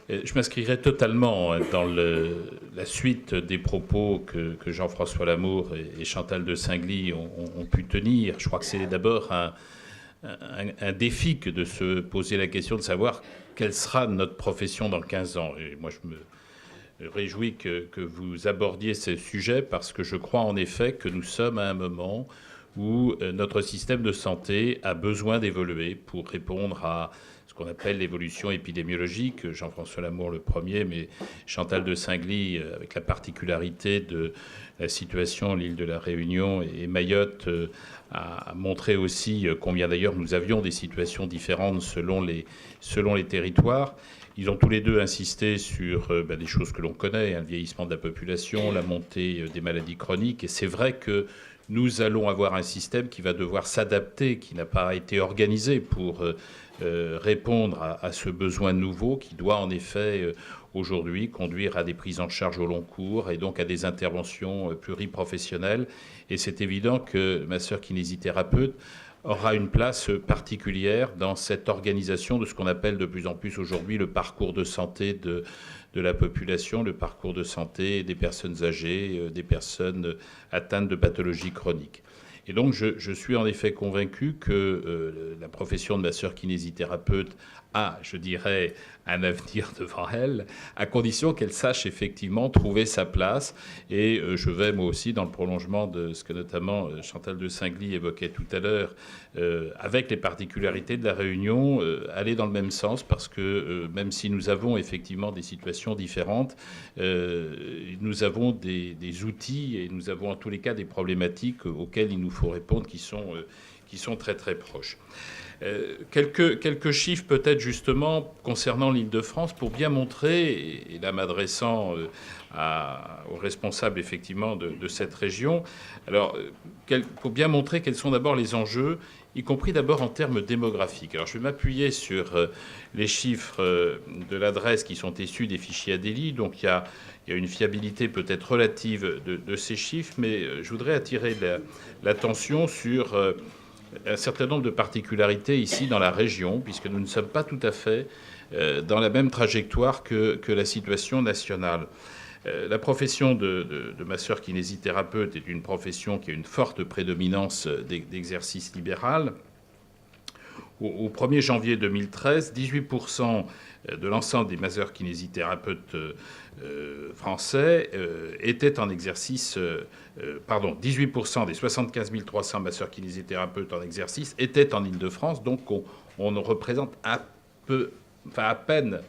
Je m'inscrirai totalement dans la suite des propos que Jean-François Lamour et Chantal de Singly ont pu tenir. Je crois que c'est d'abord un défi que de se poser la question de savoir quelle sera notre profession dans 15 ans. Et moi, je me réjouis que vous abordiez ce sujet parce que je crois en effet que nous sommes à un moment où notre système de santé a besoin d'évoluer pour répondre à ce qu'on appelle l'évolution épidémiologique. Jean-François Lamour le premier, mais Chantal de Singly, avec la particularité de la situation à l'île de la Réunion et Mayotte, a montré aussi combien d'ailleurs nous avions des situations différentes selon les territoires. Ils ont tous les deux insisté sur des choses que l'on connaît, le vieillissement de la population, la montée des maladies chroniques. Et c'est vrai que nous allons avoir un système qui va devoir s'adapter, qui n'a pas été organisé pour répondre à ce besoin nouveau, qui doit en effet aujourd'hui conduire à des prises en charge au long cours et donc à des interventions pluriprofessionnelles. Et c'est évident que ma sœur kinésithérapeute aura une place particulière dans cette organisation de ce qu'on appelle de plus en plus aujourd'hui le parcours de santé de la population, le parcours de santé des personnes âgées, des personnes atteintes de pathologies chroniques. Et donc je suis en effet convaincu que la profession de ma sœur kinésithérapeute a, je dirais, un avenir devant elle, à condition qu'elle sache effectivement trouver sa place. Et je vais moi aussi dans le prolongement de ce que notamment Chantal de Singly évoquait tout à l'heure, avec les particularités de la Réunion, aller dans le même sens, parce que même si nous avons effectivement des situations différentes, nous avons des outils et nous avons en tous les cas des problématiques auxquelles il nous faut répondre qui sont très très proches. Quelques chiffres peut-être justement concernant l'Île-de-France pour bien montrer, et là m'adressant aux responsables effectivement de cette région, alors pour bien montrer quels sont d'abord les enjeux, y compris d'abord en termes démographiques. Alors je vais m'appuyer sur les chiffres de l'adresse qui sont issus des fichiers Adélie, donc il y a une fiabilité peut-être relative de ces chiffres, mais je voudrais attirer l'attention sur un certain nombre de particularités ici dans la région, puisque nous ne sommes pas tout à fait dans la même trajectoire que la situation nationale. La profession de ma sœur kinésithérapeute est une profession qui a une forte prédominance d'exercice libéral. Au 1er janvier 2013, 18% de l'ensemble des masseurs kinésithérapeutes français étaient en exercice. 18% des 75 300 masseurs kinésithérapeutes en exercice étaient en Île-de-France. Donc on représente à peine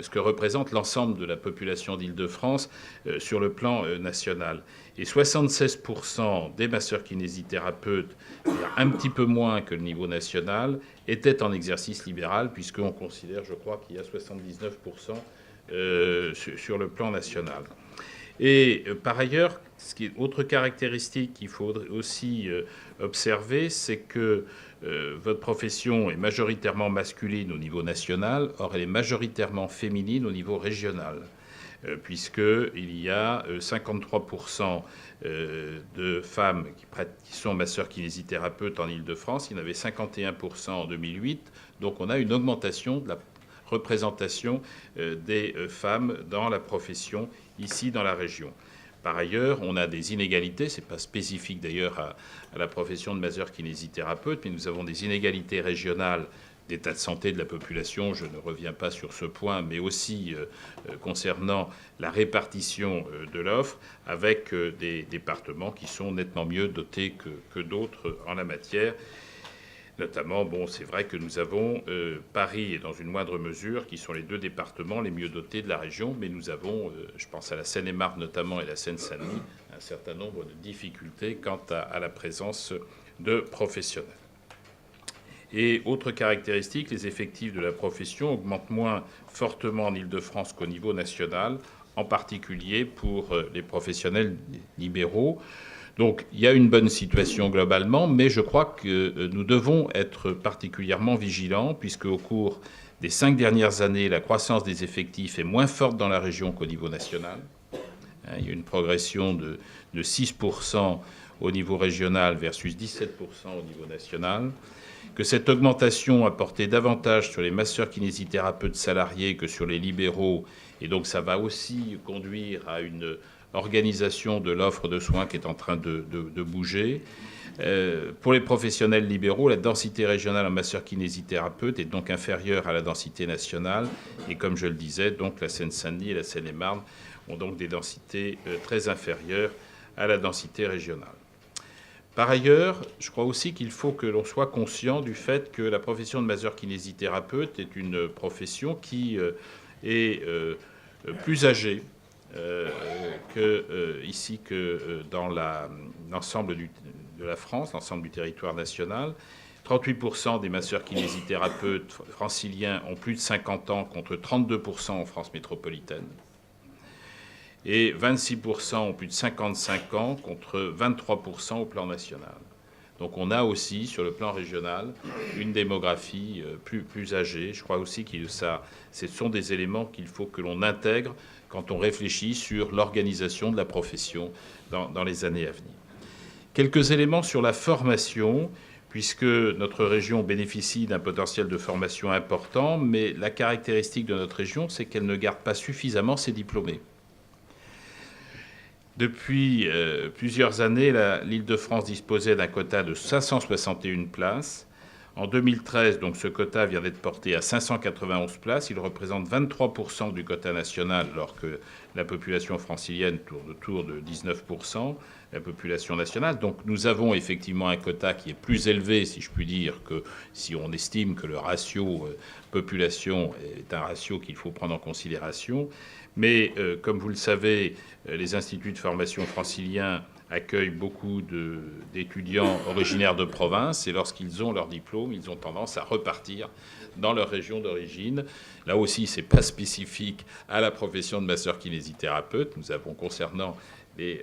ce que représente l'ensemble de la population d'Île-de-France sur le plan national. Et 76% des masseurs kinésithérapeutes, un petit peu moins que le niveau national, étaient en exercice libéral, puisqu'on considère, je crois, qu'il y a 79% sur le plan national. Et par ailleurs, autre caractéristique qu'il faut aussi observer, c'est que votre profession est majoritairement masculine au niveau national, or elle est majoritairement féminine au niveau régional, puisqu'il y a 53% de femmes qui sont masseurs kinésithérapeutes en Île-de-France, il y en avait 51% en 2008, donc on a une augmentation de la représentation des femmes dans la profession ici dans la région. Par ailleurs, on a des inégalités, ce n'est pas spécifique d'ailleurs à la profession de masseur kinésithérapeute, mais nous avons des inégalités régionales d'état de santé de la population, je ne reviens pas sur ce point, mais aussi concernant la répartition de l'offre, avec des départements qui sont nettement mieux dotés que d'autres en la matière. Notamment, c'est vrai que nous avons Paris et dans une moindre mesure, qui sont les deux départements les mieux dotés de la région, mais nous avons, je pense à la Seine-et-Marne notamment et la Seine-Saint-Denis, un certain nombre de difficultés quant à la présence de professionnels. Et autre caractéristique, les effectifs de la profession augmentent moins fortement en Île-de-France qu'au niveau national, en particulier pour les professionnels libéraux. Donc il y a une bonne situation globalement, mais je crois que nous devons être particulièrement vigilants, puisque au cours des 5 dernières années, la croissance des effectifs est moins forte dans la région qu'au niveau national. Il y a une progression de 6% au niveau régional versus 17% au niveau national, que cette augmentation a porté davantage sur les masseurs-kinésithérapeutes salariés que sur les libéraux, et donc ça va aussi conduire à une organisation de l'offre de soins qui est en train de bouger. Pour les professionnels libéraux, la densité régionale en masseurs-kinésithérapeutes est donc inférieure à la densité nationale. Et comme je le disais, donc la Seine-Saint-Denis et la Seine-et-Marne ont donc des densités très inférieures à la densité régionale. Par ailleurs, je crois aussi qu'il faut que l'on soit conscient du fait que la profession de masseur-kinésithérapeute est une profession qui est plus âgée ici que dans l'ensemble de la France, l'ensemble du territoire national. 38% des masseurs-kinésithérapeutes franciliens ont plus de 50 ans contre 32% en France métropolitaine. Et 26% ont plus de 55 ans contre 23% au plan national. Donc on a aussi, sur le plan régional, une démographie plus âgée. Je crois aussi que ce sont des éléments qu'il faut que l'on intègre quand on réfléchit sur l'organisation de la profession dans les années à venir. Quelques éléments sur la formation, puisque notre région bénéficie d'un potentiel de formation important, mais la caractéristique de notre région, c'est qu'elle ne garde pas suffisamment ses diplômés. Depuis plusieurs années, l'Île-de-France disposait d'un quota de 561 places. En 2013, donc, ce quota vient d'être porté à 591 places. Il représente 23% du quota national, alors que la population francilienne tourne autour de 19%, la population nationale. Donc nous avons effectivement un quota qui est plus élevé, si je puis dire, que si on estime que le ratio population est un ratio qu'il faut prendre en considération. Mais comme vous le savez, les instituts de formation franciliens accueillent beaucoup d'étudiants originaires de province, et lorsqu'ils ont leur diplôme, ils ont tendance à repartir dans leur région d'origine. Là aussi, ce n'est pas spécifique à la profession de masseur-kinésithérapeute. Nous avons, concernant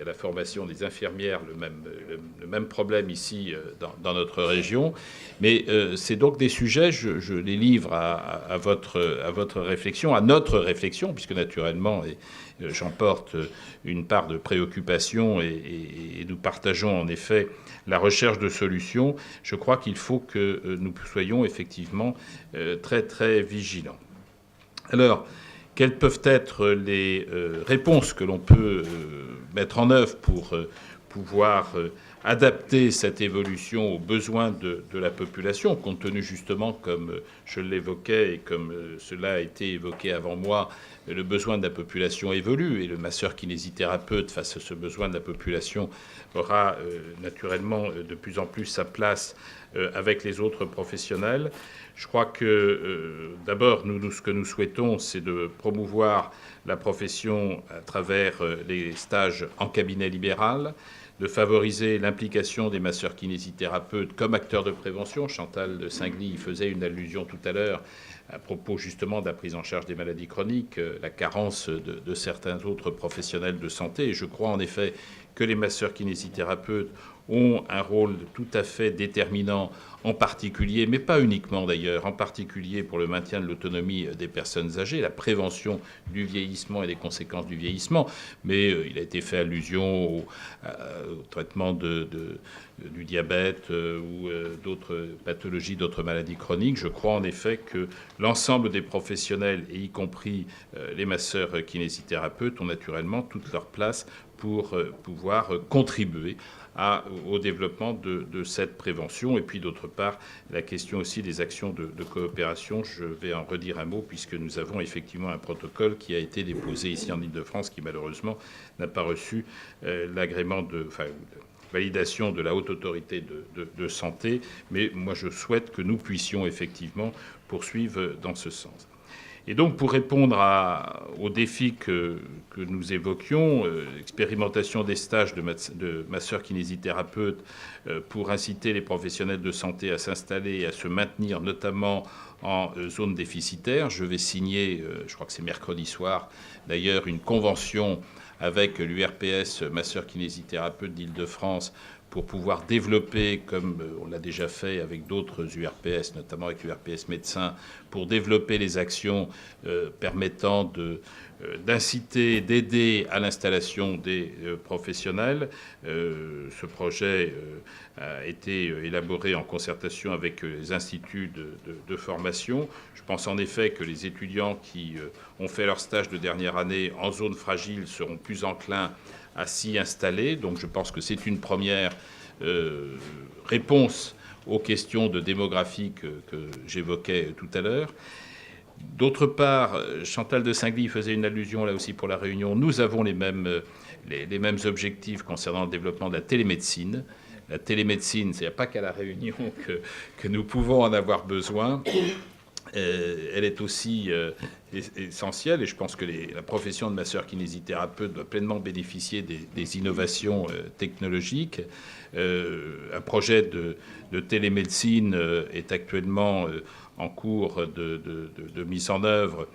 la formation des infirmières, le même problème ici dans notre région. Mais c'est donc des sujets, je les livre à votre réflexion, à notre réflexion, puisque naturellement, j'en porte une part de préoccupation et nous partageons en effet la recherche de solutions. Je crois qu'il faut que nous soyons effectivement très, très vigilants. Alors, quelles peuvent être les réponses que l'on peut mettre en œuvre pour pouvoir adapter cette évolution aux besoins de la population, compte tenu justement, comme je l'évoquais et comme cela a été évoqué avant moi, le besoin de la population évolue et le masseur-kinésithérapeute, face à ce besoin de la population, aura naturellement de plus en plus sa place avec les autres professionnels. Je crois que d'abord, ce que nous souhaitons, c'est de promouvoir la profession à travers les stages en cabinet libéral, de favoriser l'implication des masseurs-kinésithérapeutes comme acteurs de prévention. Chantal de Saint-Gly y faisait une allusion tout à l'heure à propos justement de la prise en charge des maladies chroniques, la carence de certains autres professionnels de santé. Et je crois en effet que les masseurs-kinésithérapeutes ont un rôle tout à fait déterminant, en particulier, mais pas uniquement d'ailleurs, en particulier pour le maintien de l'autonomie des personnes âgées, la prévention du vieillissement et des conséquences du vieillissement. Mais il a été fait allusion au traitement du diabète ou d'autres pathologies, d'autres maladies chroniques. Je crois en effet que l'ensemble des professionnels, et y compris les masseurs kinésithérapeutes, ont naturellement toute leur place pour pouvoir contribuer au développement de cette prévention. Et puis d'autre part, la question aussi des actions de coopération, je vais en redire un mot, puisque nous avons effectivement un protocole qui a été déposé ici en Île-de-France, qui malheureusement n'a pas reçu l'agrément validation de la Haute Autorité de Santé. Mais moi, je souhaite que nous puissions effectivement poursuivre dans ce sens. Et donc, pour répondre aux défis que nous évoquions, expérimentation des stages de masseurs-kinésithérapeutes pour inciter les professionnels de santé à s'installer et à se maintenir, notamment en zone déficitaire. Je vais signer, je crois que c'est mercredi soir, d'ailleurs, une convention avec l'URPS masseurs-kinésithérapeutes d'Île-de-France pour pouvoir développer, comme on l'a déjà fait avec d'autres URPS, notamment avec l'URPS médecin, pour développer les actions permettant d'inciter, d'aider à l'installation des professionnels. Ce projet a été élaboré en concertation avec les instituts de formation. Je pense en effet que les étudiants qui ont fait leur stage de dernière année en zone fragile seront plus enclins à s'y installer. Donc je pense que c'est une première réponse aux questions de démographie que j'évoquais tout à l'heure. D'autre part, Chantal de Singly faisait une allusion là aussi pour la Réunion. Nous avons les mêmes objectifs concernant le développement de la télémédecine. La télémédecine, il n'y a pas qu'à la Réunion que nous pouvons en avoir besoin. Elle est aussi essentielle et je pense que la profession de masseur-kinésithérapeute doit pleinement bénéficier des innovations technologiques. Un projet de télémédecine est actuellement en cours de mise en œuvre.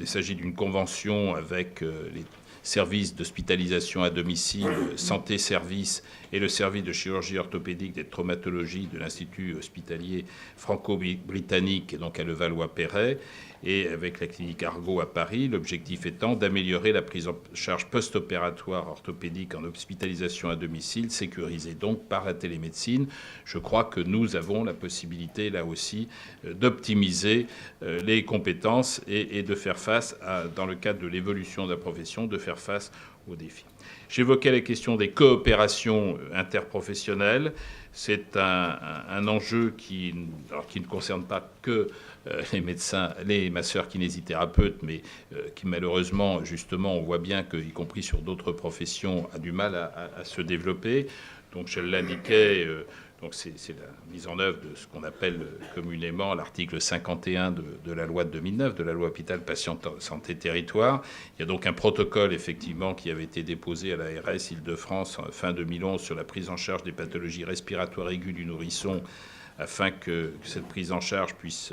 Il s'agit d'une convention avec les services d'hospitalisation à domicile, santé service et le service de chirurgie orthopédique et de traumatologie de l'Institut hospitalier franco-britannique, donc à Levallois-Perret, et avec la clinique Argot à Paris, l'objectif étant d'améliorer la prise en charge post-opératoire orthopédique en hospitalisation à domicile, sécurisée donc par la télémédecine. Je crois que nous avons la possibilité, là aussi, d'optimiser les compétences et de faire face, dans le cadre de l'évolution de la profession, de faire face aux défis. J'évoquais la question des coopérations interprofessionnelles. C'est un enjeu qui ne concerne pas que les médecins, les masseurs kinésithérapeutes, mais qui malheureusement, justement, on voit bien qu'y compris sur d'autres professions, a du mal à se développer. Donc je l'indiquais, donc c'est la mise en œuvre de ce qu'on appelle communément l'article 51 de la loi de 2009, de la loi Hôpital, Patient, Santé, Territoire. Il y a donc un protocole, effectivement, qui avait été déposé à l'ARS Île-de-France fin 2011 sur la prise en charge des pathologies respiratoires aiguës du nourrisson, afin que cette prise en charge puisse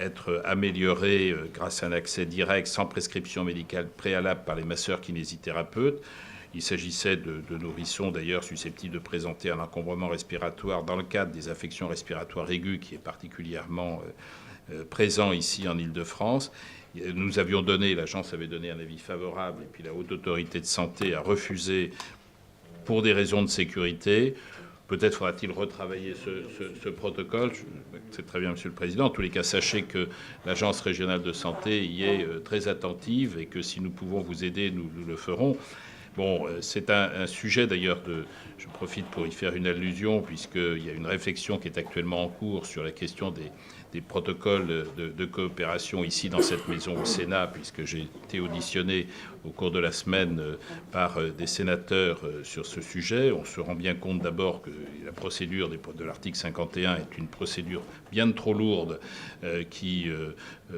être améliorée grâce à un accès direct, sans prescription médicale préalable par les masseurs kinésithérapeutes. Il s'agissait de nourrissons, d'ailleurs, susceptibles de présenter un encombrement respiratoire dans le cadre des affections respiratoires aiguës, qui est particulièrement présent ici en Île-de-France. Nous avions donné, l'agence avait donné un avis favorable, et puis la Haute Autorité de Santé a refusé pour des raisons de sécurité. Peut-être faudra-t-il retravailler ce protocole. C'est très bien, Monsieur le Président. En tous les cas, sachez que l'Agence régionale de santé y est très attentive et que si nous pouvons vous aider, nous le ferons. Bon, c'est un sujet d'ailleurs je profite pour y faire une allusion, puisqu'il y a une réflexion qui est actuellement en cours sur la question des protocoles de coopération ici dans cette maison au Sénat, puisque j'ai été auditionné au cours de la semaine par des sénateurs sur ce sujet. On se rend bien compte d'abord que la procédure de l'article 51 est une procédure bien trop lourde qui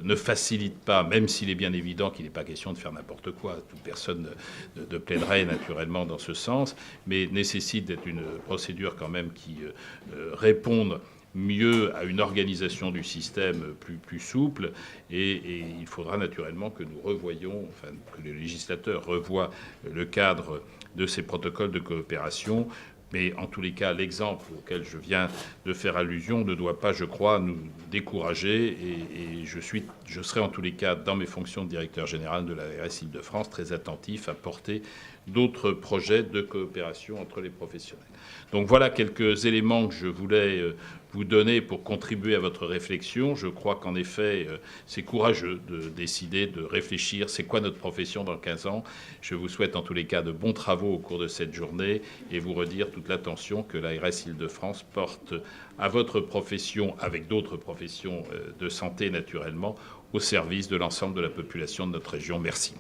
ne facilite pas, même s'il est bien évident qu'il n'est pas question de faire n'importe quoi. Toute personne ne plaiderait naturellement dans ce sens, mais nécessite d'être une procédure quand même qui réponde mieux à une organisation du système plus souple, et il faudra naturellement que nous revoyions, enfin que le législateur revoie le cadre de ces protocoles de coopération. Mais en tous les cas, l'exemple auquel je viens de faire allusion ne doit pas, je crois, nous décourager. Et je serai en tous les cas, dans mes fonctions de directeur général de l'ARS Île-de-France, très attentif à porter d'autres projets de coopération entre les professionnels. Donc voilà quelques éléments que je voulais vous donner pour contribuer à votre réflexion. Je crois qu'en effet, c'est courageux de décider, de réfléchir. C'est quoi notre profession dans 15 ans? Je vous souhaite en tous les cas de bons travaux au cours de cette journée et vous redire toute l'attention que l'ARS Île-de-France porte à votre profession, avec d'autres professions de santé naturellement, au service de l'ensemble de la population de notre région. Merci.